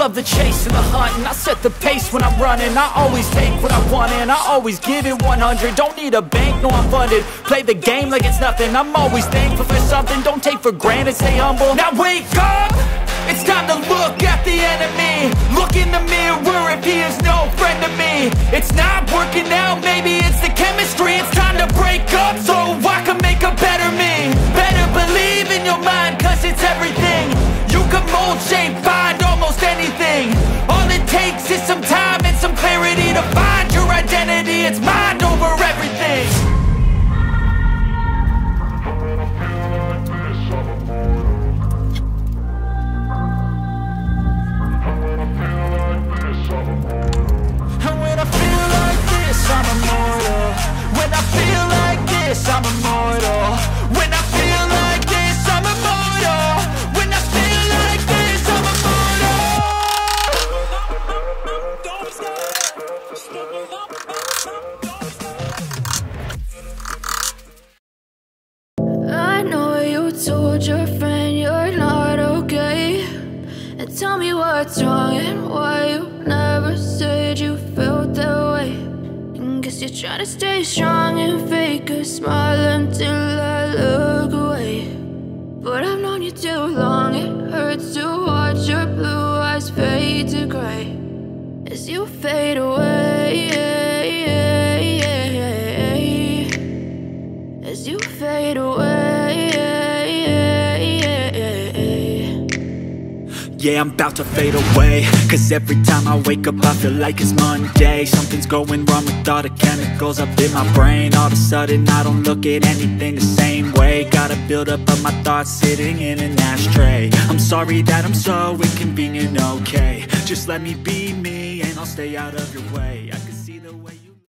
love the chase and the hunt, and I set the pace when I'm running. I always take what I want and I always give it 100. Don't need a bank, no I'm funded. Play the game like it's nothing. I'm always thankful for something. Don't take for granted, stay humble. Now wake up! It's time to look at the enemy. Look in the mirror if he is no friend to me. It's not working out, maybe it's the chemistry. It's time to break up so I can make a better me. Better believe in your mind, cause it's everything. You can mold, shape, find almost anything. All it takes is some time and some clarity to find your identity. It's mind over everything. I'm immortal. When I feel like this, I'm immortal. When I feel like this, I'm immortal. When I feel like this, I'm immortal. I know you told your friend you're not okay, and tell me what's wrong and why you never said you felt that way. Guess you're trying to stay strong and fake a smile until I look away. But I've known you too long, it hurts to watch your blue eyes fade to gray as you fade away, as you fade away. Yeah, I'm about to fade away, cause every time I wake up I feel like it's Monday. Something's going wrong with all the chemicals up in my brain. All of a sudden I don't look at anything the same way. Gotta build up of my thoughts sitting in an ashtray. I'm sorry that I'm so inconvenient, okay. Just let me be me and I'll stay out of your way. I can see the way